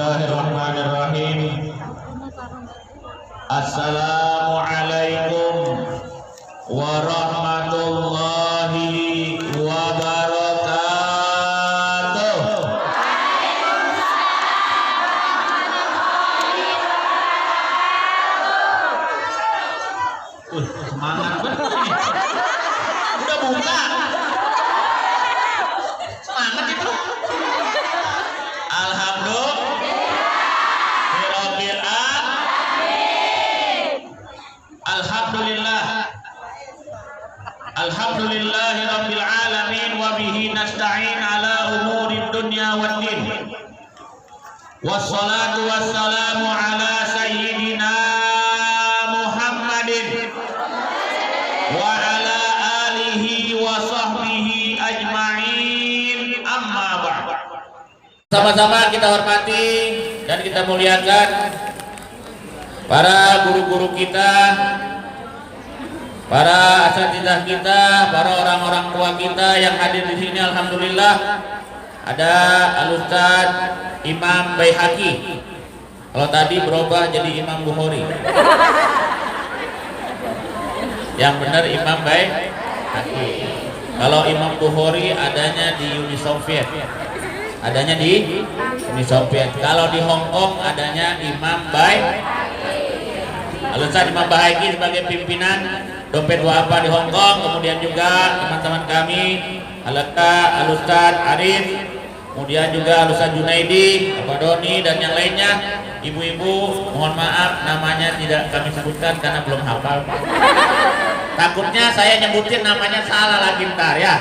Bismillahirrahmanirrahim. Assalamualaikum warahmatullahi wabarakatuh. Semangat bener ini. Udah buka. Semangat itu. Alhamdulillahi rabbil alamin wa bihi nasta'in ala umurid dunya waddin. Wassalatu wassalamu ala sayyidina Muhammadin wa ala alihi wa sahbihi ajma'in, amma ba'd. Sama-sama kita hormati dan kita muliakan para guru-guru kita, para asatidzah kita, para orang-orang tua kita yang hadir di sini. Alhamdulillah ada Al-Ustaz Imam Baihaqi. Kalau tadi berubah jadi Imam Bukhari. Yang benar Imam Baihaqi. Kalau Imam Bukhari adanya di Uni Soviet. Adanya di Uni Soviet. Kalau di Hong Kong adanya Imam Baihaqi. Al-Ustaz Imam Baihaqi sebagai pimpinan Dompet Duafa di Hong Kong, kemudian juga teman-teman kami Al-Ustaz Arif, kemudian juga Al-Ustaz Junaidi, Bapak Doni dan yang lainnya. Ibu-ibu mohon maaf namanya tidak kami sebutkan karena belum hafal. Takutnya saya nyebutin namanya salah lagi ntar ya.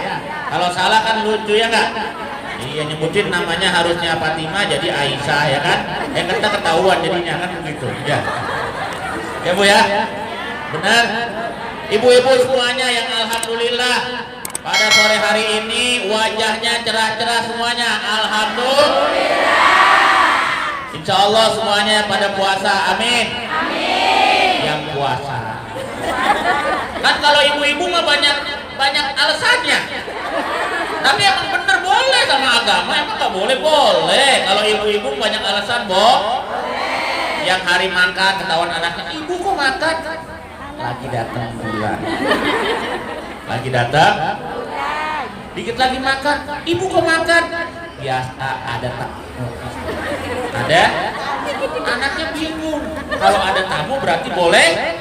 Kalau salah kan lucu ya nggak? Iya, nyebutin namanya harusnya Fatimah jadi Aisyah ya kan? Kita ketahuan jadinya kan begitu ya. Ya Bu ya, benar. Ibu-ibu semuanya yang alhamdulillah pada sore hari ini wajahnya cerah-cerah semuanya. Alhamdulillah. Insya Allah semuanya pada puasa. Amin. Amin. Yang puasa. Kan kalau ibu-ibu mah banyak alasannya. Tapi emang bener boleh sama agama, emang nggak boleh? Boleh. Kalau ibu-ibu banyak alasan, yang hari makan ketahuan anaknya, ibu kok makan? Lagi datang bulan. Lagi datang dikit lagi makan, ibu kok makan? Biasa ada tamu. Ada? Anaknya bingung. Kalau ada tamu berarti boleh?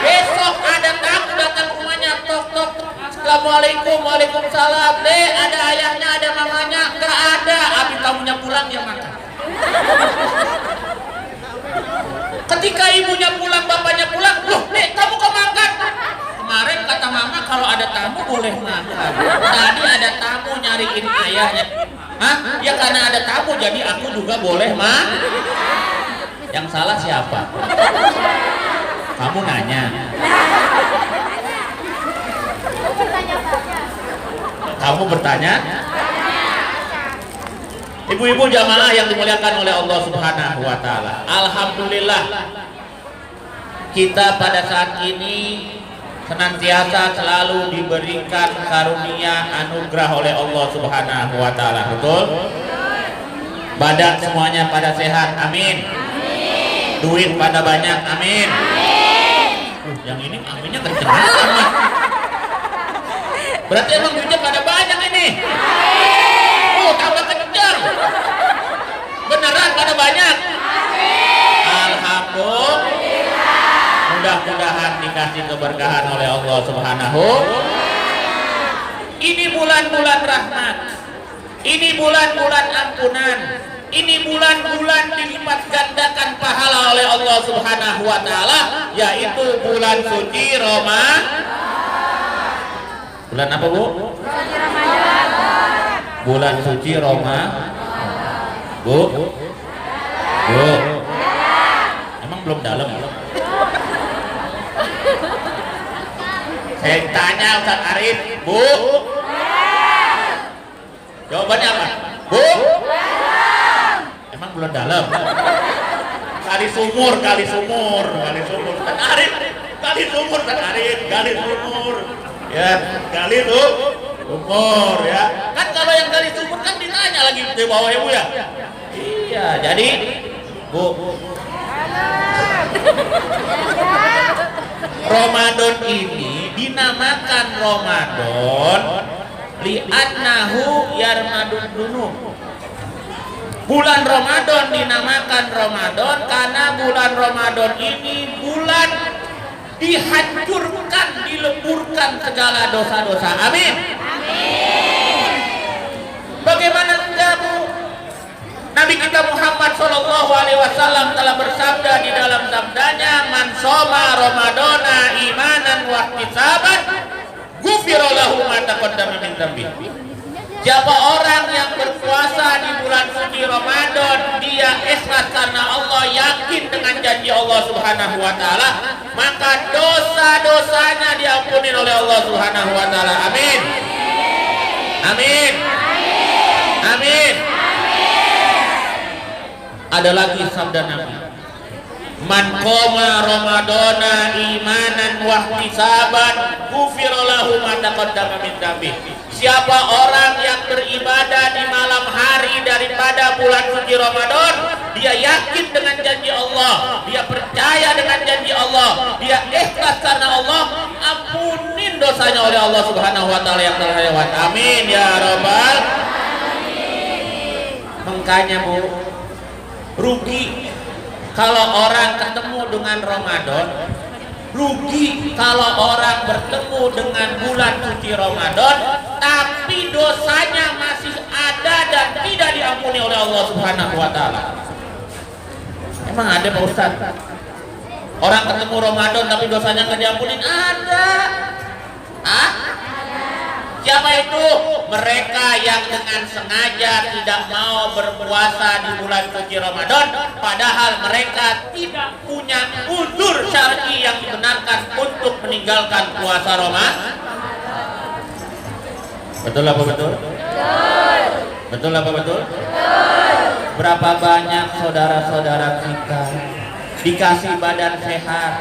Besok ada tamu datang ke rumahnya, tok tok, assalamualaikum, waalaikumsalam. Ada ayahnya, ada mamanya? Nggak ada. Habis tamunya pulang dia makan. Ketika ibunya pulang, bapaknya pulang, loh, Nek, kamu kok makan? Kemarin kata mama kalau ada tamu boleh makan. Tadi ada tamu nyariin ayahnya. Hah? Ya karena ada tamu jadi aku juga boleh makan. Yang salah siapa? Kamu nanya. Kamu bertanya? Ibu-ibu jamaah yang dimuliakan oleh Allah Subhanahu wa taala. Alhamdulillah kita pada saat ini senantiasa selalu diberikan karunia anugerah oleh Allah Subhanahu wa taala. Betul? Badan semuanya pada sehat. Amin. Duit pada banyak. Amin. Yang ini aminnya kenceng banget. Berarti emang duitnya pada banyak ini. Tambah kencang. Beneran pada banyak. Alhamdulillah. Mudah-mudahan dikasih keberkahan oleh Allah Subhanahu. Ini bulan-bulan rahmat. Ini bulan-bulan ampunan. Ini bulan-bulan dilipat gandakan pahala oleh Allah Subhanahu wa taala, yaitu bulan suci Ramadan. Bulan apa, Bu? Suci Ramadan. Bulan suci Ramadan. Bu? Bu? Emang belum dalam? Saya tanya Ustaz Arif, Bu? Jawabannya apa? Bu? Emang belum dalam? Kali sumur. Ustaz Arif, kali sumur, Ustaz Arif, kali sumur. Ya, kali tuh umur ya. Kan kalau yang kali sumur kan ditanya lagi di bawah ibu ya. Iya, jadi Bu, Ramadan ini dinamakan Ramadan li'annahu yarmadun dunub. Bulan Ramadan dinamakan Ramadan karena bulan Ramadan ini bulan dihancurkan, dileburkan segala dosa-dosa. Amin. Bagaimana enggak, Bu? Nabi kita Muhammad SAW telah bersabda di dalam sabdanya, "Man shoma Ramadana imanan wa ihtisaban, ghufira lahu ma taqaddama min dzambi." Siapa orang yang berpuasa di bulan suci Ramadan, dia ikhlas karena Allah, yakin dengan janji Allah Subhanahu wa taala, maka dosa-dosanya diampuni oleh Allah Subhanahu wa taala. Amin. Amin. Amin. Ada lagi sabda Nabi, "Man qoma Ramadana imanan wa ihtisaban, ghufira lahu ma taqaddama min dzambi." Siapa orang yang beribadah di malam hari daripada bulan suci Ramadan, dia yakin dengan janji Allah, dia percaya dengan janji Allah, dia ikhlas karena Allah, ampunin dosanya oleh Allah Subhanahu wa taala yang telah lewat. Amin ya rabbal alamin. Makanya Bu, rugi kalau orang ketemu dengan Ramadan, rugi kalau orang bertemu dengan bulan suci Ramadan tapi dosanya masih ada dan tidak diampuni oleh Allah Subhanahu wa taala. Emang ada Pak Ustaz? Orang ketemu Ramadan tapi dosanya nggak diampunin? Ada. Ah? Siapa itu? Mereka yang dengan sengaja tidak mau berpuasa di bulan suci Ramadan, padahal mereka tidak punya uzur syar'i yang dibenarkan untuk meninggalkan puasa Ramadan. Betul apa betul? Betul. Betul apa betul? Betul. Berapa banyak saudara-saudara kita dikasih badan sehat,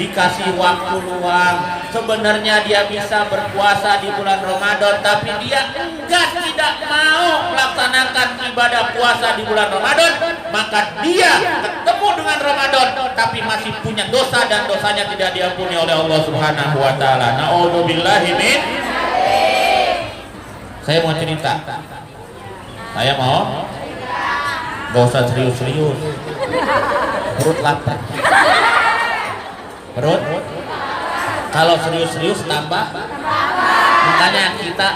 dikasih waktu luang, sebenarnya dia bisa berpuasa di bulan Ramadan, tapi dia tidak mau melaksanakan ibadah puasa di bulan Ramadan, maka dia ketemu dengan Ramadan tapi masih punya dosa dan dosanya tidak diampuni oleh Allah Subhanahu wa taala. Na'udzubillahi min. Saya mau cerita. Saya mau. Gak usah serius-serius. Perut lapar. Perut? Kalau serius-serius tambah. Makanya kita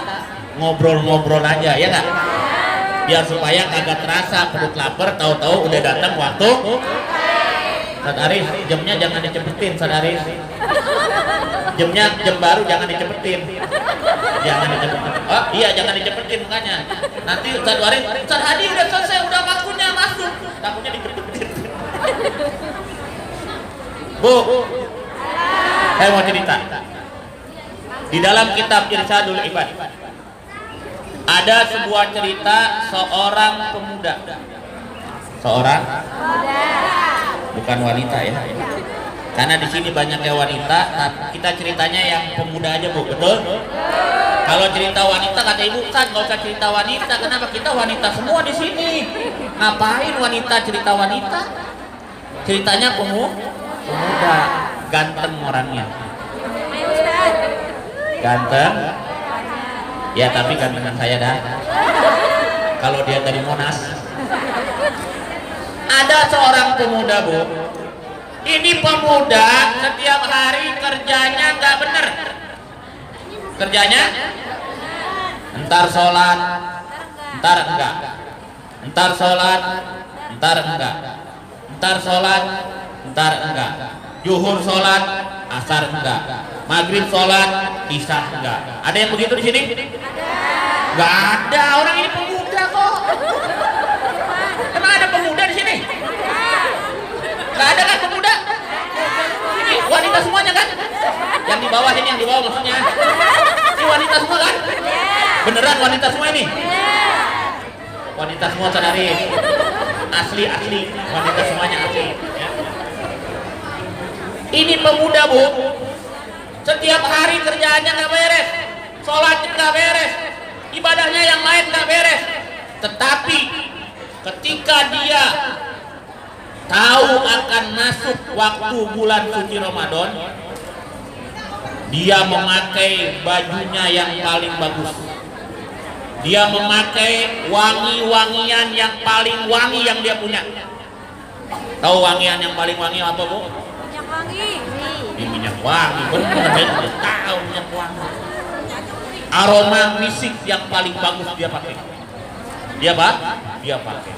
ngobrol-ngobrol aja, ya nggak? Biar supaya kagak terasa perut lapar, tahu-tahu udah datang waktu. Ustaz Aris, jamnya jangan dicepetin, Ustaz Aris. Jam baru jangan dicepetin. Jangan dicepetin. Oh iya, jangan dicepetin makanya. Nanti Ustaz Aris, Ustaz Hadi udah selesai, udah waktunya masuk. Takutnya dicepetin. Bu, saya mau cerita. Di dalam kitab Irsyadul Ibad ada sebuah cerita seorang pemuda. Seorang? Bukan wanita ya. Karena di sini banyaknya wanita, kita ceritanya yang pemuda aja Bu, betul? Kalau cerita wanita kata Ibu kan nggak usah cerita wanita. Kenapa? Kita wanita semua di sini. Ngapain wanita cerita wanita? Ceritanya pemuda, ganteng orangnya. Ganteng? Ya tapi gantengan saya dah. Kalau dia dari Monas. Ada seorang pemuda Bu. Ini pemuda setiap hari kerjanya nggak bener. Kerjanya? Entar sholat, entar enggak. Entar sholat, entar enggak. Entar sholat, entar enggak. Zuhur sholat, asar enggak. Maghrib sholat, isya enggak. Ada yang begitu di sini? Nggak ada. Orang ini pemuda kok. Emang ada pemuda di sini? Nggak ada kan pemuda? Ini wanita semuanya kan? Yang di bawah ini, yang di bawah maksudnya. Ini wanita semua kan? Beneran wanita semua ini? Wanita semua sadari. Asli wanita semuanya asli ya. Ini pemuda Bu, setiap hari kerjaannya nggak beres, sholatnya nggak beres, ibadahnya yang lain nggak beres. Tetapi ketika dia tahu akan masuk waktu bulan suci Ramadan, dia memakai bajunya yang paling bagus. Dia memakai wangi-wangian yang paling wangi yang dia punya. Tahu wangian yang paling wangi apa, Bu? Minyak wangi. Minyak wangi, bener, dia tahu minyak wangi. Aroma misik yang paling bagus dia pakai. Dia pakai.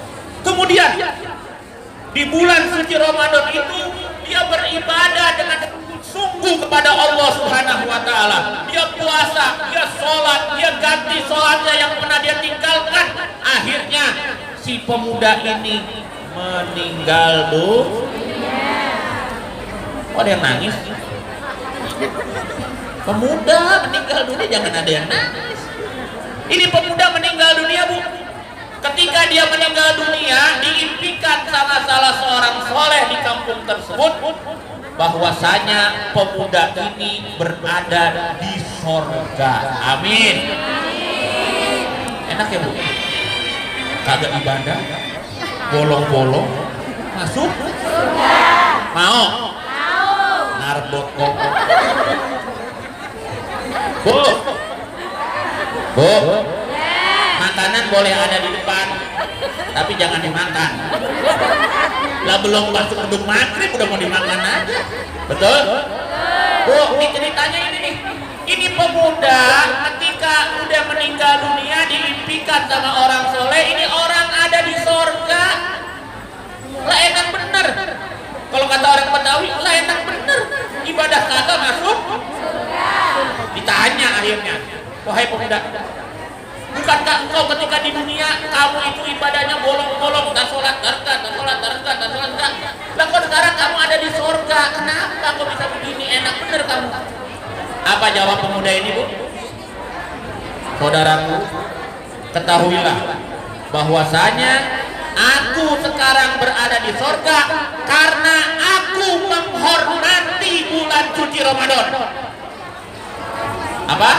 Kemudian di bulan suci Ramadan itu dia beribadah dengan sungguh kepada Allah Subhanahu wa taala. Dia puasa, dia sholat, dia ganti sholatnya yang pernah dia tinggalkan. Akhirnya si pemuda ini meninggal dunia. Kok ada yang nangis? Pemuda meninggal dunia, jangan ada yang nangis. Ini pemuda meninggal dunia, Bu. Ketika dia meninggal dunia, diimpikan sama salah seorang soleh di kampung tersebut bahwasanya pemuda ini berada di sorga. Amin. Enak ya, Bu? Kagak ibadah, bolong-bolong, masuk surga. Mau? Ngarep.com. Bu, makanan boleh ada di depan, tapi jangan dimakan. Lah belum masuk gedung maghrib udah mau dimakan aja. Betul? Bu, ini ceritanya ini nih. Ini pemuda ketika udah meninggal dunia diimpikan sama orang soleh, ini orang ada di sorga. Lah enak bener. Kalau kata orang Betawi, lah enak bener. Ibadah kagak masuk surga. Ditanya akhirnya, wahai pemuda, bukankah engkau ketika di dunia kamu itu ibadahnya bolong-bolong, tak sholat, tak sholat. Lah kok sekarang kamu ada di surga, kenapa kok bisa begini, enak bener kamu? Apa jawab pemuda ini, Bu? Saudaraku, ketahuilah bahwasanya aku sekarang berada di surga karena aku menghormati bulan suci Ramadan. Apa?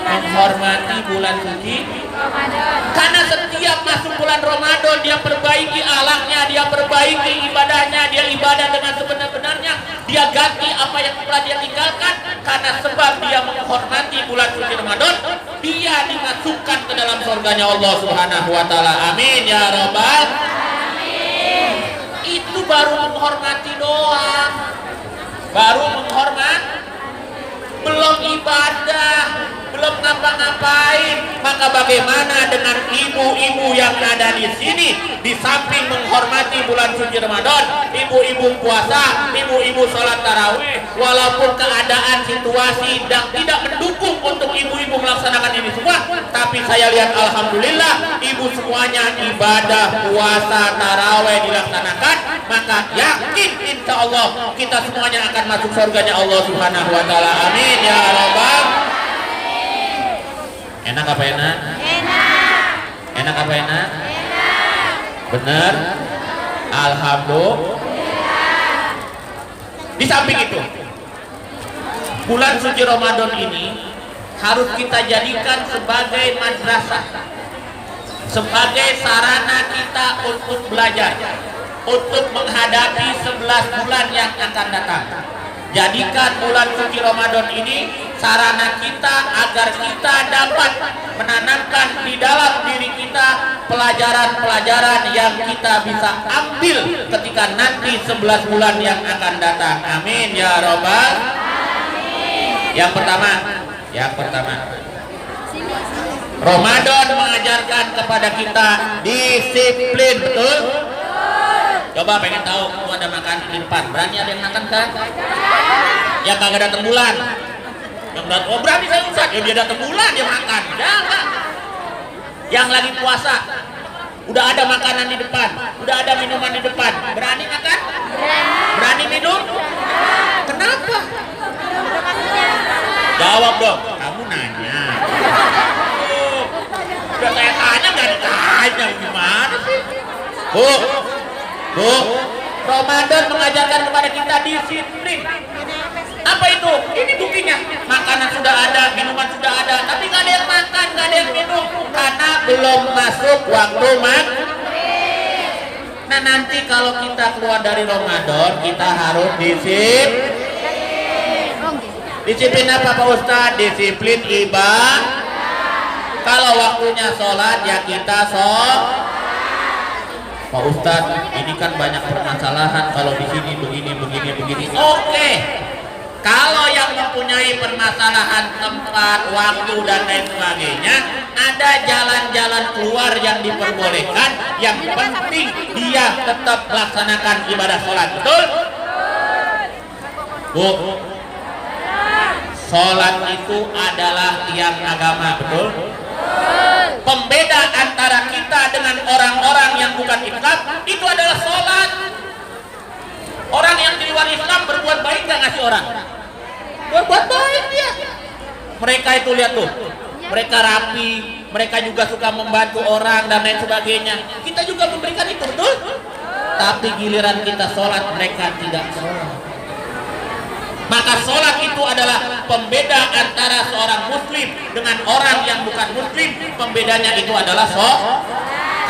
Menghormati bulan suci Ramadan. Karena setiap masuk bulan Ramadan dia perbaiki akhlaknya, dia perbaiki ibadahnya, dia ibadah dengan sebenar-benarnya, dia ganti apa yang telah dia tinggalkan. Karena sebab dia menghormati bulan suci Ramadan, dia dimasukkan ke dalam surganya Allah Subhanahu wa taala. Amin ya rabbal alamin. Itu baru menghormati doang. Baru menghormati, belum ibadah, belum ngapa-ngapain. Maka bagaimana dengan ibu-ibu yang ada di sini? Di samping menghormati bulan suci Ramadan, ibu-ibu puasa, ibu-ibu sholat tarawih, walaupun keadaan situasi tidak mendukung untuk ibu-ibu melaksanakan ini semua, tapi saya lihat alhamdulillah ibu semuanya ibadah puasa tarawih dilaksanakan. Maka yakin insya Allah kita semuanya akan masuk surganya Allah Subhanahu wa taala. Amin ya rabbal. Enak apa enak? Enak. Enak apa enak? Enak. Bener? Alhamdulillah. Di samping itu, bulan suci Ramadan ini harus kita jadikan sebagai madrasah, sebagai sarana kita untuk belajar, untuk menghadapi 11 bulan yang akan datang. Jadikan bulan suci Ramadan ini sarana kita agar kita dapat menanamkan di dalam diri kita pelajaran-pelajaran yang kita bisa ambil ketika nanti 11 bulan yang akan datang. Amin ya rabbal alamin. Yang pertama, Ramadan mengajarkan kepada kita disiplin, betul? Coba pengen tahu, aku ada makan di depan, berani ada yang makan kan? Yang kagak datang bulan, yang datang, oh berani saya Ustaz, ya dia datang bulan dia makan, jangan. Yang lagi puasa, udah ada makanan di depan, udah ada minuman di depan, berani makan? Berani minum? Kenapa? Jawab dong, kamu nanya. Udah saya tanya nggak ditanya, gimana sih? Bu, Ramadan mengajarkan kepada kita disiplin. Apa itu? Ini buktinya. Makanan sudah ada, minuman sudah ada, tapi nggak ada yang makan, nggak ada yang minum karena belum masuk waktu maghrib. Nah nanti kalau kita keluar dari Ramadan kita harus disiplin apa Pak Ustadz? Disiplin ibadah. Kalau waktunya sholat ya kita sholat. Pak Ustadz, ini kan banyak permasalahan kalau di sini begini. Oke. Kalau yang mempunyai permasalahan tempat, waktu dan lain sebagainya, ada jalan-jalan keluar yang diperbolehkan. Yang penting dia tetap melaksanakan ibadah sholat. Betul? Bu, sholat itu adalah tiang agama. Betul? Pembeda antara kita dengan orang-orang yang bukan Islam itu adalah sholat. Orang yang di luar Islam berbuat baik gak ngasih orang? Berbuat baik dia. Mereka itu lihat tuh, mereka rapi, mereka juga suka membantu orang dan lain sebagainya. Kita juga memberikan itu, betul? Tapi giliran kita sholat, mereka tidak sholat. Maka sholat itu adalah pembeda antara seorang muslim dengan orang yang bukan muslim. Pembedanya itu adalah sholat.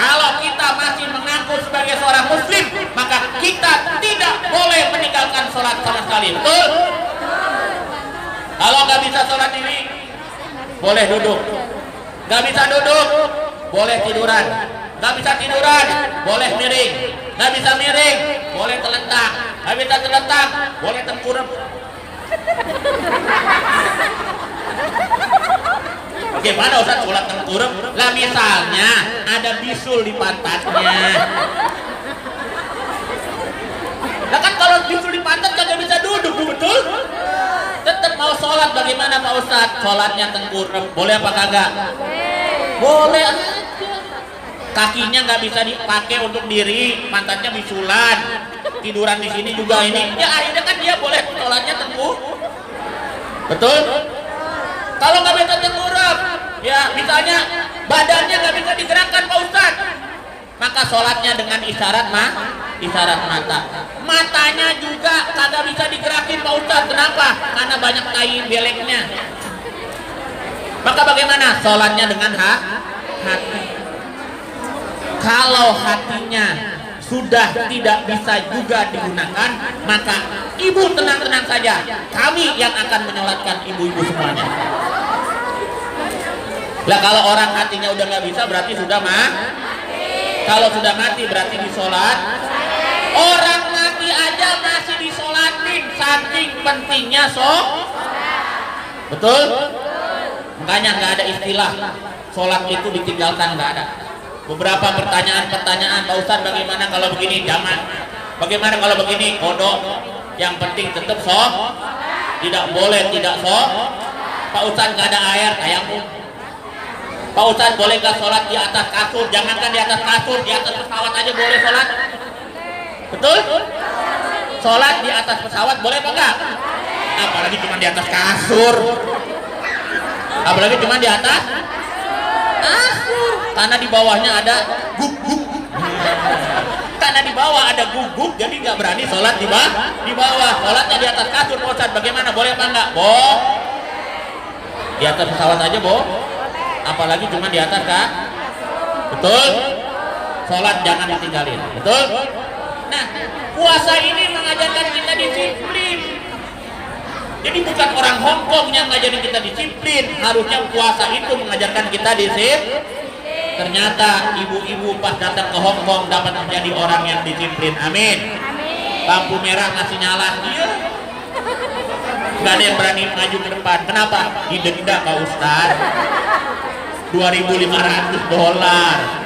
Kalau kita masih mengaku sebagai seorang muslim, maka kita tidak boleh meninggalkan sholat sama sekali. Betul? Kalau nggak bisa sholat ini, boleh duduk. Nggak bisa duduk, boleh tiduran. Nggak bisa tiduran, boleh miring. Nggak bisa miring, boleh terlentang. Nggak bisa terlentang, boleh tengkurap. Bagaimana Ustaz sholat tengkurap? Lah misalnya ada bisul di pantatnya. Nah kan kalau bisul di pantat kagak bisa duduk, betul? Tetap mau sholat bagaimana Pak Ustaz? Sholatnya tengkurap, boleh apa kagak? Boleh aja. Kakinya nggak bisa dipakai untuk diri, pantatnya bisulan. Tiduran di sini juga ini. Ya akhirnya kan dia boleh sholatnya tengkurap. Betul? Kalau nggak bisa tengkurap, ya misalnya badannya nggak bisa digerakkan Pak Ustaz, maka sholatnya dengan isyarat mata. Matanya juga kagak bisa digerakin Pak Ustaz. Kenapa? Karena banyak tai beleknya. Maka bagaimana? Sholatnya dengan hati. Kalau hatinya sudah tidak bisa juga digunakan, maka ibu tenang-tenang saja. Kami yang akan menyolatkan ibu-ibu semuanya. Lah kalau orang hatinya udah nggak bisa berarti sudah Kalau sudah mati berarti disolat. Orang mati aja masih disolatin, saking pentingnya betul? Makanya nggak ada istilah sholat itu ditinggalkan, nggak ada. Beberapa pertanyaan Pak Ustadz, bagaimana kalau begini? Jangan. Bagaimana kalau begini? Kodok. Yang penting tetap tidak boleh tidak Pak Ustadz nggak ada air, tayamum. Pak Ustadz boleh nggak sholat di atas kasur? Jangankan di atas kasur, di atas pesawat aja boleh sholat. Betul? Sholat di atas pesawat boleh apa enggak? Apalagi cuma di atas kasur. Apalagi cuma di atas kasur. Karena di bawahnya ada guguk. Karena di bawah ada guguk, jadi nggak berani sholat di bawah. Sholatnya di atas kasur. Pak Ustadz bagaimana? Boleh apa enggak? Di atas pesawat aja apalagi cuma di atas betul? Sholat jangan ditinggalin, betul? Nah, puasa ini mengajarkan kita disiplin. Jadi bukan orang Hongkong yang ngajarin kita disiplin, harusnya puasa itu mengajarkan kita disiplin. Ternyata ibu-ibu pas datang ke Hongkong dapat menjadi orang yang disiplin. Amin. Lampu merah masih nyala, iya. Gak ada yang berani maju ke depan. Kenapa? Didenda Pak Ustaz. $2.500.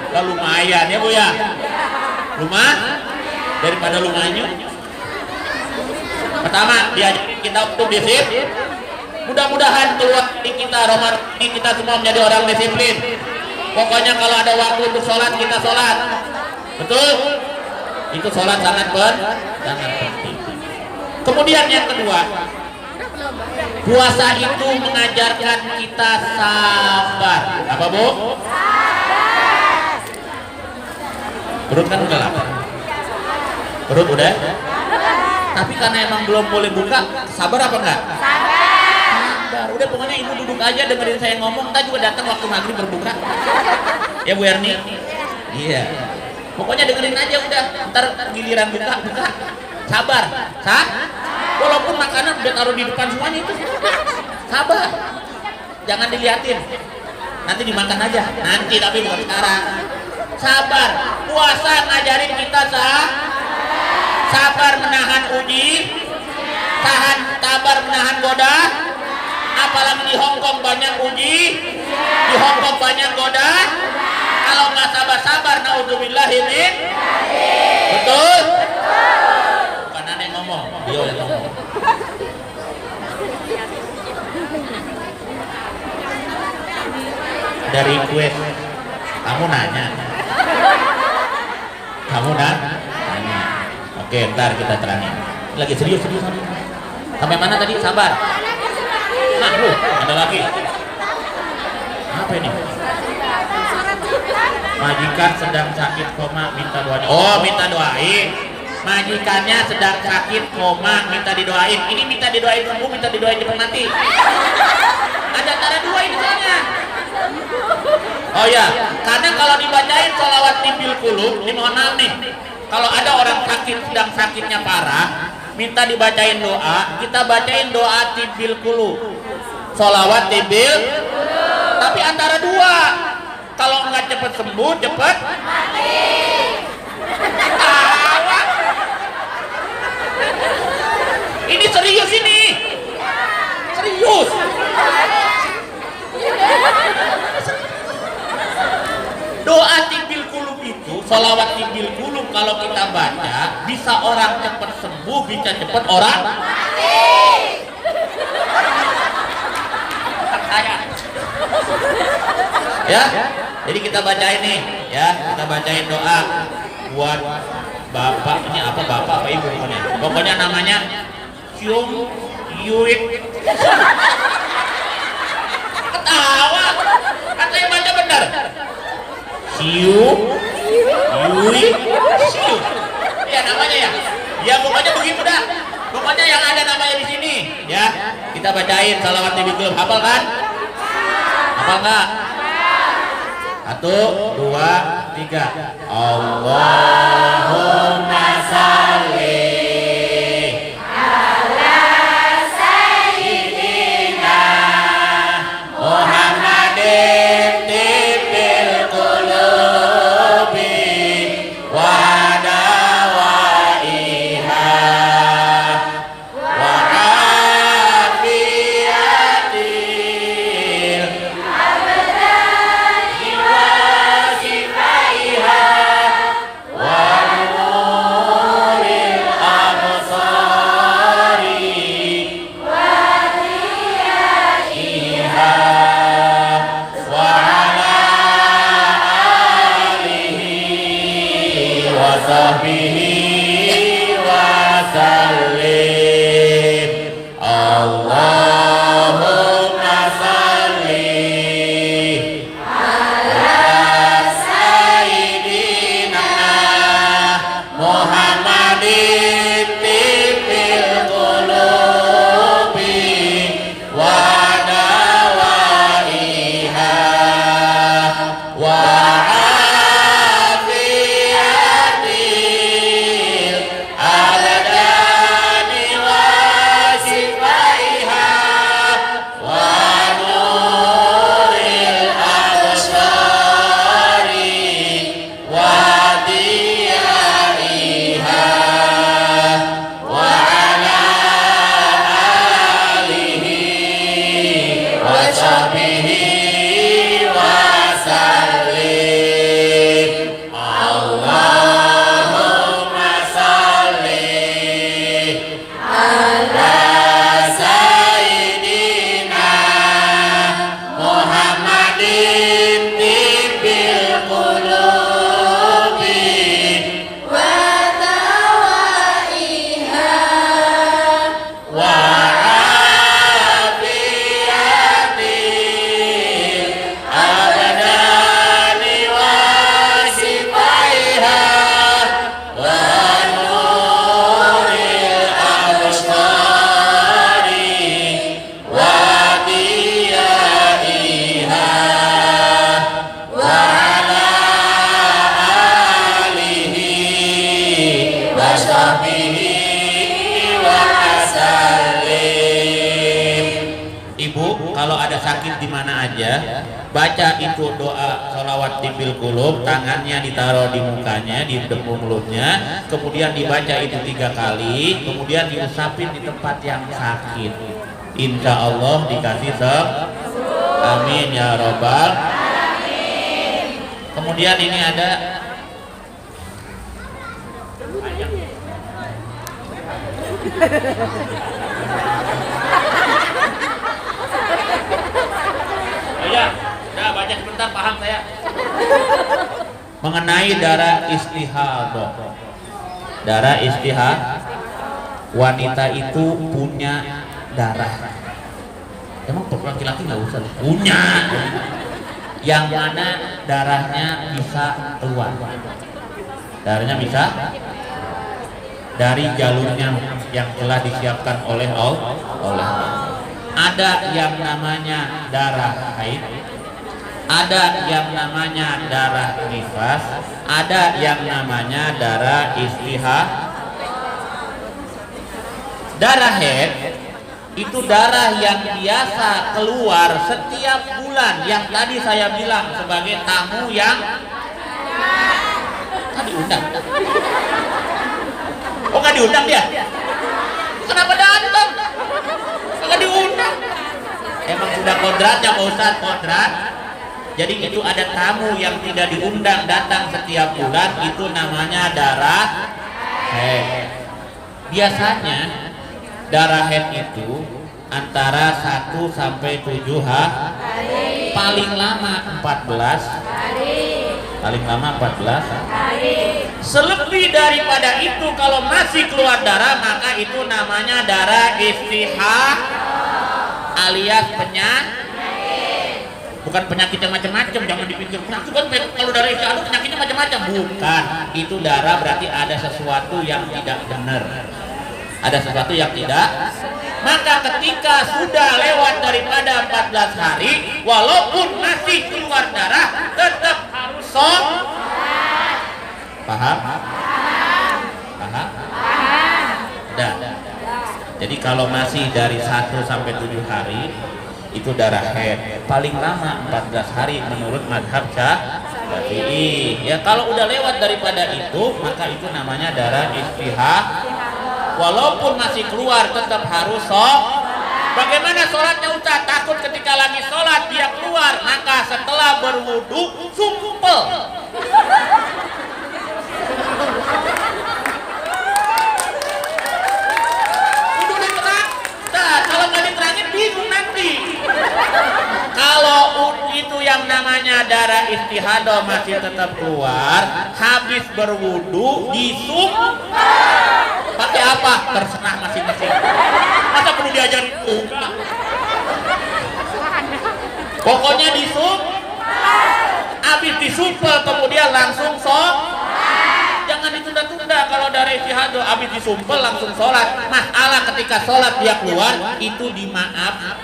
Lah lumayan ya Bu ya. Lumayan daripada lumayan. Pertama diajarin kita untuk disiplin. Mudah-mudahan keluar di kita Ramadan ini kita semua menjadi orang disiplin. Pokoknya kalau ada waktu untuk sholat kita sholat. Betul? Itu sholat sangat penting. Kemudian yang kedua, puasa itu mengajarkan kita sabar. Apa Bu? Sabar. Perut kan udah lapar. Perut udah? Tapi karena emang belum boleh buka, sabar apa enggak? Sabar. Udah pokoknya ibu duduk aja dengerin saya ngomong, kita juga datang waktu maghrib berbuka. Ya Bu Erni? Iya. Pokoknya dengerin aja udah, ntar giliran buka. Sabar. Walaupun makanan udah taruh di depan semuanya itu. Sabar. Jangan diliatin. Nanti dimakan aja. Nanti tapi bukan sekarang. Sabar. Puasa ngajarin kita sabar menahan uji, sabar menahan goda. Apalagi di Hongkong banyak uji, di Hongkong banyak goda. Kalau nggak sabar, naudzubillahi min. Betul? Bukan aneh ngomong, dia yang ngomong. Dari kuis, kamu nanya. Oke, ntar kita terangin. Lagi serius. Sampai mana tadi? Sabar. Nah, ada lagi. Apa ini? Majikan sedang sakit koma minta doain. Oh, minta doain. Majikannya sedang sakit koma minta didoain. Ini minta didoain sembuh, minta didoain cepat mati. Ada antara dua ini soalnya. Oh ya, karena kalau dibacain sholawat tibil kulub, ini mohon maaf nih. Kalau ada orang sakit sedang sakitnya parah, minta dibacain doa, kita bacain doa tibil kulub, sholawat tibil. Tapi antara dua. Kalau nggak cepet sembuh, cepet mati. Ini serius ini. Serius. Doa tibil kulub itu, sholawat tibil kulub kalau kita baca, bisa orang cepet sembuh, bisa cepet orang mati. Ya, jadi kita bacain nih, ya, kita bacain doa buat bapak. Ini apa bapak apa ibu pokoknya? Pokoknya namanya Kyung Yuik. Ketawa, kan saya baca benar. Kyung Yuik. Ya namanya ya. Ya pokoknya begitu dah. Pokoknya yang ada namanya di sini, ya. Kita bacain sholawat tibil kulub. Hafal kan? Hafal nggak? 1, 2, 3. Allahumma shalli ala sayyidina Muhammadin tibil qulubi wa dawaiha wa afiyatil sahbihi wa sallim. Allahumma salli ala sayyidina Muhammadin tibil qulubi wa dawaiha wa afiyatil wa sahbihi wa sallim. Ibu, kalau ada sakit di mana aja, baca itu doa sholawat tibil qulub, tangannya ditaruh di mukanya, di depan mulutnya, kemudian dibaca itu 3 kali, kemudian diusapin di tempat yang sakit. Insya Allah dikasih amin ya robbal. Kemudian ini ada ya, udah baca sebentar, paham saya. Mengenai darah istihadah. Darah istihadah, wanita itu punya darah. Emang laki-laki nggak usah punya. Yang mana darahnya bisa keluar. Darahnya bisa dari jalurnya yang telah disiapkan oleh Allah. Ada yang namanya darah haid, ada yang namanya darah nifas, ada yang namanya darah istihadah. Darah haid itu darah yang biasa keluar setiap bulan, yang tadi saya bilang sebagai tamu yang diundang. Oh, nggak diundang dia? Kenapa datang? Nggak diundang? Emang sudah kodratnya Pak Ustadz, kodrat. Jadi itu ada tamu yang tidak diundang datang setiap bulan, itu namanya darah haid. Biasanya darah haid itu antara 1 sampai 7 hari, paling lama 14 hari. Paling lama 14 hari. Selebih daripada itu kalau masih keluar darah, maka itu namanya darah istihadah alias penyakit. Bukan penyakit yang macam-macam, jangan dipikir penyakit kan kalau darah istihadah penyakitnya macam-macam. Bukan, itu darah berarti ada sesuatu yang tidak benar. Ada sesuatu yang tidak. Maka ketika sudah lewat daripada 14 hari, walaupun masih keluar darah, tetap harus sholat. Paham? Paham? Udah. Jadi kalau masih dari 1 sampai 7 hari, itu darah haid. Paling lama 14 hari menurut mazhab Syafi'i. Ya, kalau udah lewat daripada itu, maka itu namanya darah istihadah. Walaupun masih keluar tetap harus sholat. Bagaimana sholatnya Ustaz? Takut ketika lagi sholat dia keluar, maka setelah berwudu sumpel. Kudu diterang. Nah, kalau nggak diterangin bingung nanti. Kalau itu yang namanya darah istihadah masih tetap keluar, habis berwudu disumpel. Pakai apa? Terserah masing-masing. Masa perlu diajarin? Enggak. Pokoknya habis disumpel kemudian langsung sholat. Jangan ditunda-tunda kalau darah istihadah. Habis disumpel langsung sholat. Masalah ketika sholat dia keluar itu dimaafkan.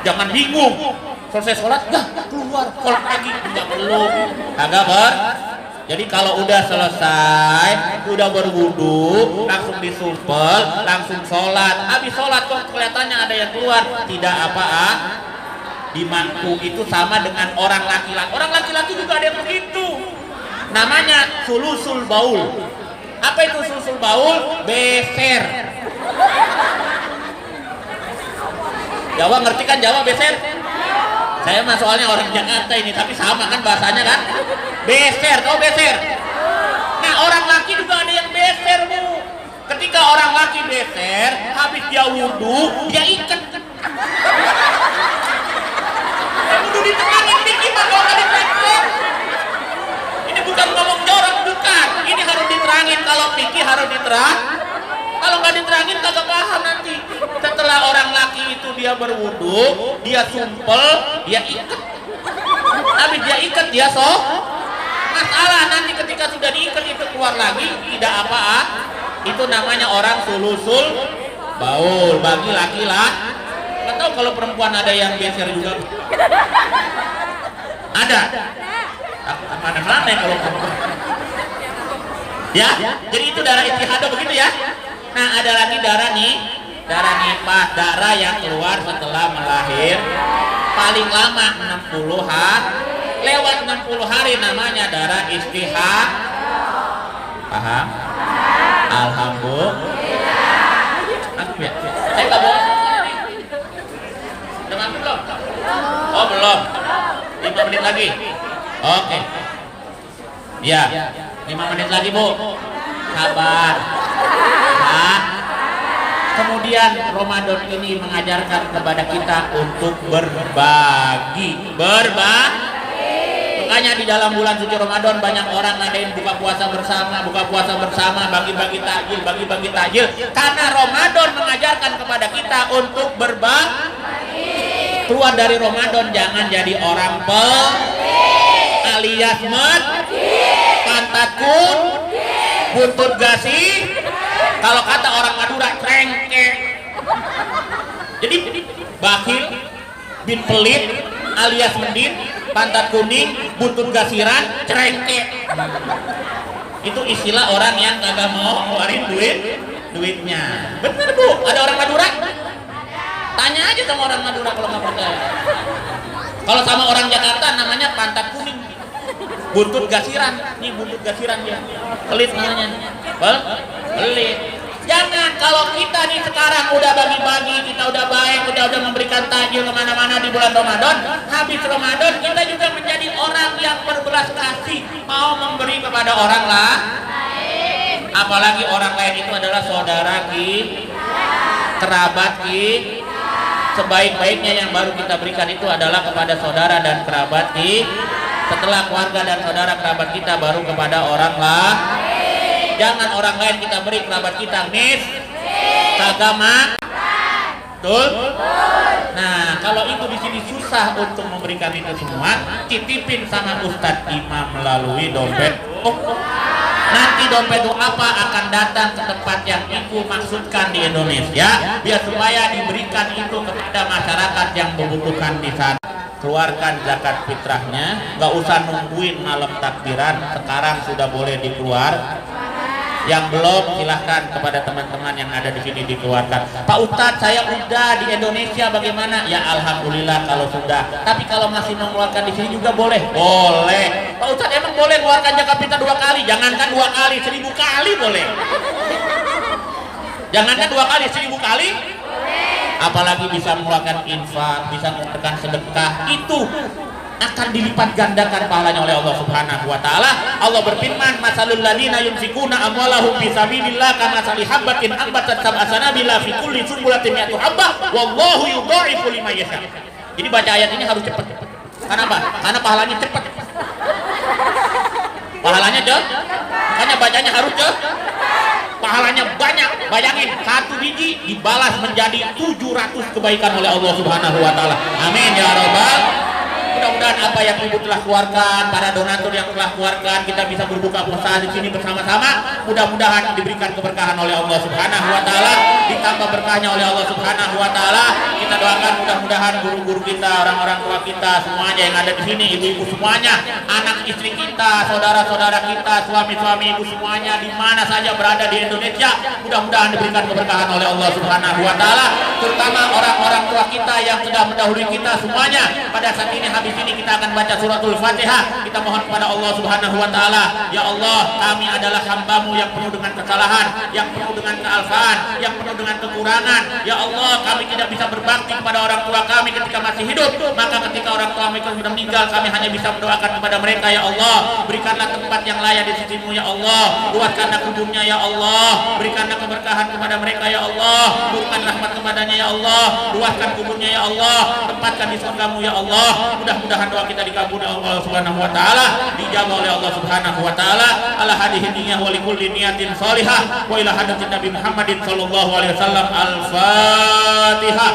Jangan bingung. Selesai sholat, keluar sholat lagi. Enggak perlu. Agak ber. Jadi kalau udah selesai, udah berwudu, langsung disumpel, langsung sholat. Habis sholat kok kelihatannya ada yang keluar, tidak apa-apa. Di mangku itu sama dengan orang laki-laki. Orang laki-laki juga ada yang begitu. Namanya sulusul baul. Apa itu sulusul baul? Beser. Jawa ngerti kan Jawa beser? Saya mah soalnya orang Jakarta ini, tapi sama kan bahasanya kan? Beser, tahu beser? Nah, orang laki juga ada yang beser, Bu. Ketika orang laki beser, habis dia wudu, dia ikat. Wudu di tengahnya dikit, kalau nggak dipraktek. Ini bukan ngomong jorok, bukan. Ini harus diterangin, kalau pikir harus diterang. Kalau nggak diterangin kagak paham nanti. Setelah orang laki itu dia berwudu, dia sumpel, dia ikat. Habis dia ikat, dia masalah nanti ketika sudah diikat itu keluar lagi tidak apa-apa. Itu namanya orang sulusul baul. Bagi laki-laki, nggak tahu kalau perempuan ada yang beser juga. Ada. Mana-mana kalau perempuan. Ya, jadi itu darah istihadah begitu ya. Nah, ada lagi darah nih, darah nifas, darah yang keluar setelah melahir paling lama 60 hari. Lewat 60 hari namanya darah istihadah. Paham? Alhamdulillah. Aku ya. Saya enggak bohong. Udah mandi belum? Oh, belum. 5 menit lagi. Oke. Ya, 5 menit lagi, Bu. Sabar. Nah, kemudian Ramadan ini mengajarkan kepada kita untuk berbagi. Makanya di dalam bulan suci Ramadan banyak orang ngadain buka puasa bersama, bagi-bagi takjil, karena Ramadan mengajarkan kepada kita untuk berbagi. Keluar dari Ramadan jangan jadi orang alias pantat buntut gasi. Kalau kata orang Madura trengke. Jadi bakhil, bin pelit, alias mendin, pantat kuning, buntut gasiran, cerengke. Itu istilah orang yang kagak mau ngeluarin duitnya. Bener Bu, ada orang Madura? Tanya aja sama orang Madura kalau nggak percaya. Kalau sama orang Jakarta namanya pantat kuning, buntut gasiran. Ini buntut gasiran dia, pelit namanya. Pelit. Jangan kalau kita nih sekarang udah bagi-bagi, kita udah baik, udah memberikan takjil kemana-mana di bulan Ramadan. Habis Ramadan kita juga menjadi orang yang berbelas kasih, mau memberi kepada orang lain. Apalagi orang lain itu adalah saudara kerabat Sebaik-baiknya yang baru kita berikan itu adalah kepada saudara dan kerabat Setelah keluarga dan saudara kerabat kita baru kepada orang lain. Jangan orang lain kita beri, kerabat kita kagak betul. Nah, kalau itu di sini susah untuk memberikan itu semua, titipin sama Ustadz Imam melalui dompet. Nanti dompet apa akan datang ke tempat yang Ibu maksudkan di Indonesia, biar supaya diberikan itu kepada masyarakat yang membutuhkan di sana. Keluarkan zakat fitrahnya, nggak usah nungguin malam takbiran, sekarang sudah boleh dikeluar. Yang belum silahkan kepada teman-teman yang ada di sini dikeluarkan. Pak Ustadz, saya udah di Indonesia, bagaimana? Ya alhamdulillah kalau sudah. Tapi kalau masih mengeluarkan di sini juga boleh. Boleh. Pak Ustadz emang boleh keluarkan zakat fitrah 2 kali? Jangankan 2 kali, 1000 kali boleh. Jangankan 2 kali, 1000 kali. Apalagi bisa mengeluarkan infak, bisa mengeluarkan sedekah, itu akan dilipat gandakan pahalanya oleh Allah Subhanahu wa taala. Allah berfirman, "Masalul ladzina yunfikuna amwalahum fi sabilillah kamatsali habatin ambatat sab'a sanabila fi kulli sunbulatin mi'atu habbah wallahu yudha'ifu liman yasha." Jadi baca ayat ini harus cepat. Kenapa? Karena pahalanya cepat. Pahalanya makanya bacanya harus pahalanya banyak. Bayangin, 1 biji dibalas menjadi 700 kebaikan oleh Allah Subhanahu wa taala. Amin ya rabbal. Mudah-mudahan apa yang Ibu telah keluarkan, para donatur yang telah keluarkan, kita bisa berbuka puasa di sini bersama-sama. Mudah-mudahan diberikan keberkahan oleh Allah Subhanahu wa taala, ditambah berkahnya oleh Allah Subhanahu wa taala. Kita doakan mudah-mudahan guru-guru kita, orang-orang tua kita semuanya yang ada di sini, ibu-ibu semuanya, anak istri kita, saudara-saudara kita, suami-suami ibu semuanya di mana saja berada di Indonesia, mudah-mudahan diberikan keberkahan oleh Allah Subhanahu wa taala, terutama orang-orang tua kita yang sudah mendahului kita semuanya. Pada saat ini habis ini kita akan baca suratul Fatihah. Kita mohon kepada Allah Subhanahu wa taala, ya Allah, kami adalah hamba-Mu yang penuh dengan kesalahan, yang penuh dengan kealfaan, yang penuh dengan kekurangan. Ya Allah, kami tidak bisa berbakti kepada orang tua kami ketika masih hidup, maka ketika orang tua mereka sudah meninggal, kami hanya bisa mendoakan kepada mereka. Ya Allah, berikanlah tempat yang layak di sisi-Mu ya Allah, luaskanlah kuburnya ya Allah, berikanlah keberkahan kepada mereka ya Allah, berikan rahmat kepadanya ya Allah, luaskan kuburnya ya Allah, tempatkan di surga-Mu ya Allah. Mudah-mudahan doa kita dikabul oleh Allah Subhanahu wa taala, dijawab oleh Allah Subhanahu wa taala. Ala hadhihi niyyah wa likulli niyatin shalihah wa ila hadratin Nabi Muhammadin sallallahu alaihi wasallam. Al-Fatihah.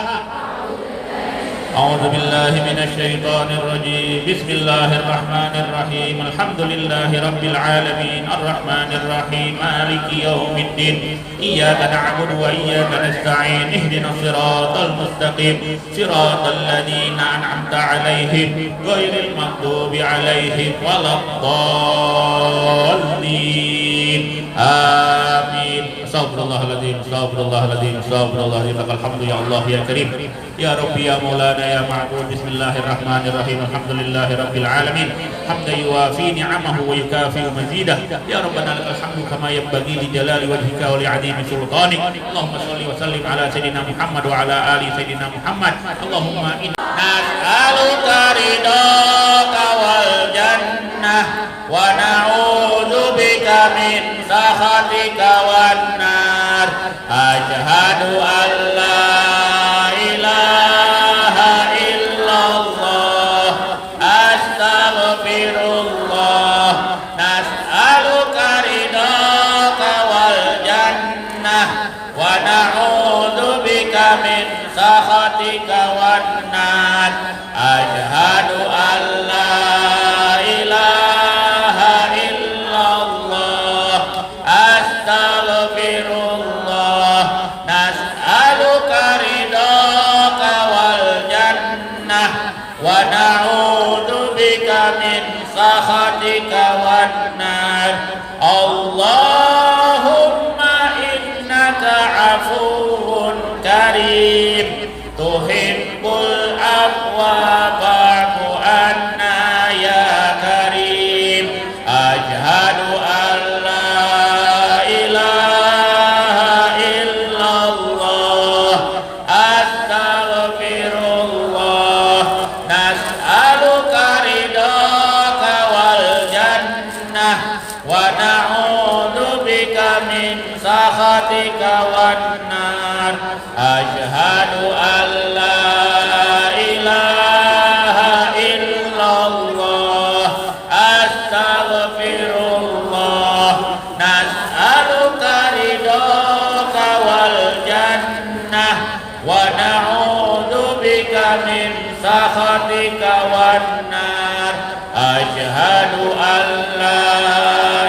A'udzu billahi minasy syaithanir rajim. Bismillahirrahmanirrahim. Alhamdulillahi rabbil alamin. Arrahmanir rahim. Maliki yaumiddin. Iyyaka na'budu wa iyyaka nasta'in. Ihdinas siratal mustaqim. Siratal ladzina an'amta 'alaihim ghairil maghdubi 'alaihim waladdallin. Amin. Astagfirullahaladzim, astagfirullahaladzim, astagfirullahaladzim. Lakal hamdu ya Allah ya Karim, ya Rabbi ya Maulana ya Ma'bud. Bismillahirrahmanirrahim. Alhamdulillahi Rabbil Alamin. Hamdan yuwafi ni'amahu wa yukafi mazidah. Ya Rabbana lakal hamdu kama yanbaghi li jalali wajhika wa li 'azimi sultanik. Allahumma shalli wa sallim ala sayyidina Muhammad wa ala ali sayyidina Muhammad. Allahumma inna nas'aluka ridhaka wal jannah wa na'udzu bika min sakhatika wan nar. Asyhadu an la ilaha illallah, astaghfirullah. Nas'aluka ridhaka wal jannah wa na'udzu bika min sakhatika wan nar. Asyhadu an la ilaha illallah, astaghfirullah. Nas'aluka ridhaka wal jannah wa na'udzu bika min sakhatika wan nar. Allahumma innaka afuwun karim tuhibbul afwa fa'fu anna ya karim. Asyhadu an la ilaha illallah, astaghfirullah. Nas'aluka ridhaka wal jannah wa na'udzu bika min sakhatika wan nar. Asyhadu an la ilaha illallah, astaghfirullah. Nas'aluka ridhaka wal jannah wa na'udzu bika min sakhatika wan nar. Asyhadu an la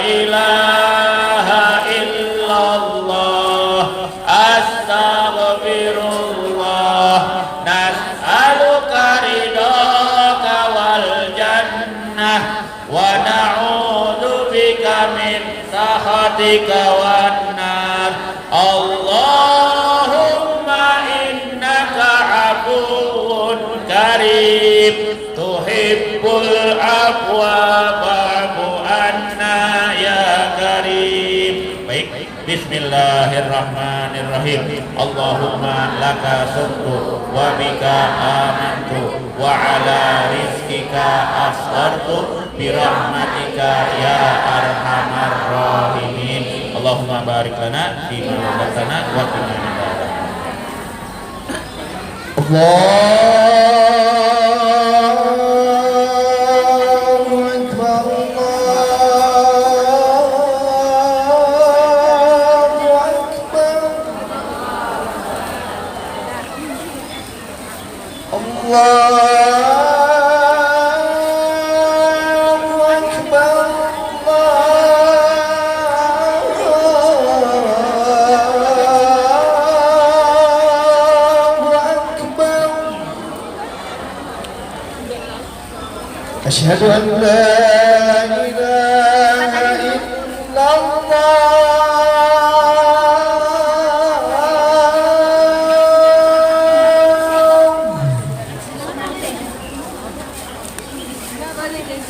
ilaha illallah, astaghfirullah. Nas'aluka ridhaka wal jannah wa na'udzu bika min sakhatika wan nar. Allahumma innaka afuwun karim tuhibbul afwa fa'fu anna ya karim. Baik, bismillahirrahmanirrahim. Allahumma laka sumtu wa bika amantu wa ala rizkika astartu birahmatika ya arhamar rahimin. Allahumma barik lana fi ma razaqtana wa qina adzaban. أشهد أن لا إله إلا الله.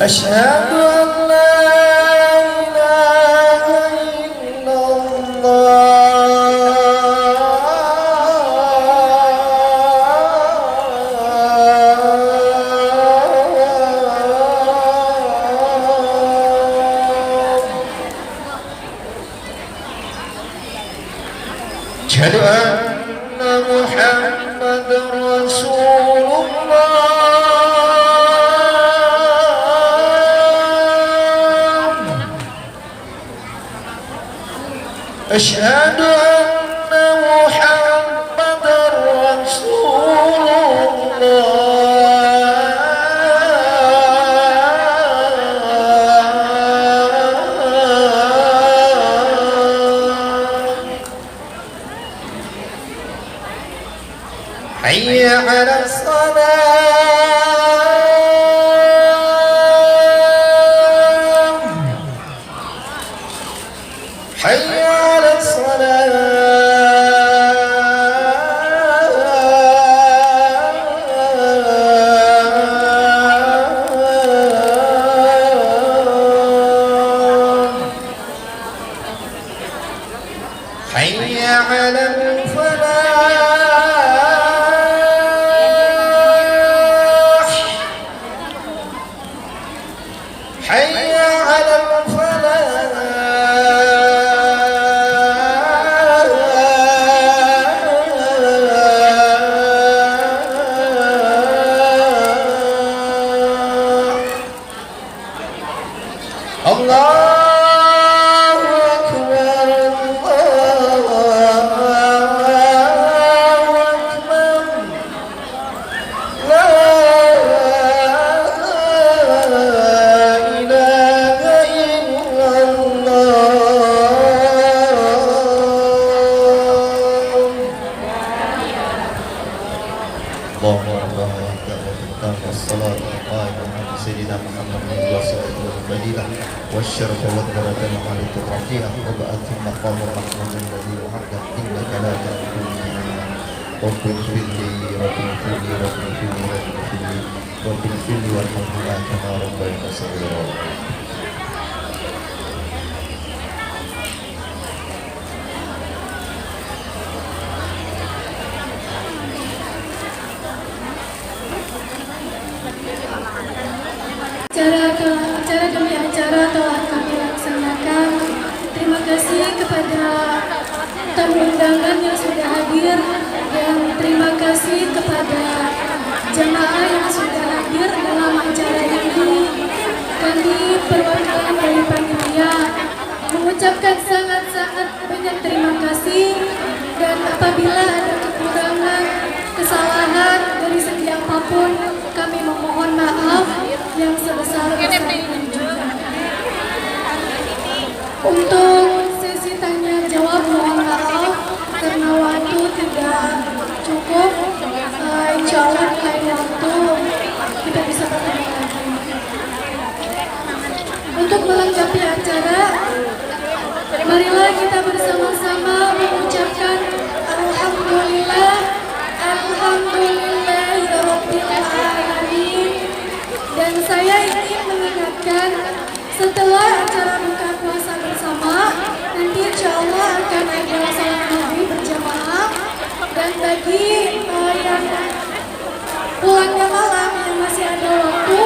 أشهد أن لا إله إلا أشهد أن محمد رسول الله. أشهد أن محمد رسول الله. حي على الصلاة. حي على الصلاة حي على الفلاح حي على الفلاح الله أكبر الله أكبر لا إله إلا الله الصلاة القائمة على سيدنا محمد الواسطة والفضيلة والشرف والدرجة العالية الرفيعة وبأت المقام المحمود الذي وحده إنك لا تأكل رب اغفر لي رب اغفر لي رب اغفر لي رب اغفر لي رب اغفر لي وارحمهما كما ربياني صغيرا. Acara demi acara telah kami laksanakan. Terima kasih kepada tamu undangan yang sudah hadir dan terima kasih kepada jamaah yang sudah hadir dalam acara ini. Kami perwakilan dari panitia mengucapkan sangat-sangat banyak terima kasih dan apabila ada kekurangan, kesalahan dari segi apapun kami memohon maaf yang sebesar-besarnya juga. Untuk sesi tanya jawab mohon maaf karena waktu tidak cukup. Insya Allah di lain waktu kita bisa bertemu lagi. Untuk melengkapi acara, marilah kita bersama-sama mengucapkan Alhamdulillah, Alhamdulillahirabbil alamin. Dan saya ingin mengingatkan setelah acara buka puasa bersama, nanti insya Allah akan ada salat maghrib berjamaah. Dan bagi yang pulangnya malam yang masih ada waktu,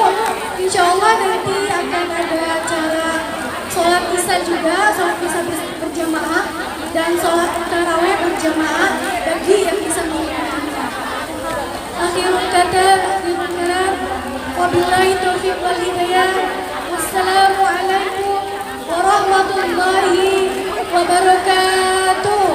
insya Allah nanti akan ada acara sholat isya juga, sholat isya berjamaah dan sholat tarawih berjamaah bagi yang bisa mengikuti. Akhirul kata, wabillahi taufiq wal hidayah. Wassalamualaikum warahmatullahi wabarakatuh.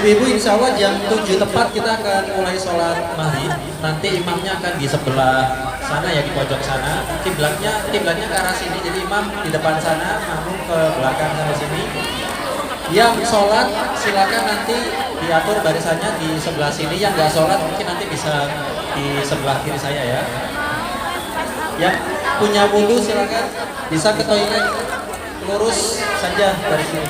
Ibu-ibu insya Allah jam 7 tepat kita akan mulai sholat maghrib. Nanti imamnya akan di sebelah sana ya, di pojok sana. Kiblatnya ke arah sini, jadi imam di depan sana, makmum ke belakang sana sini. Yang sholat silakan nanti diatur barisannya di sebelah sini. Yang nggak sholat mungkin nanti bisa di sebelah kiri saya ya. Yang punya wudhu silakan bisa ke toilet, lurus saja dari sini.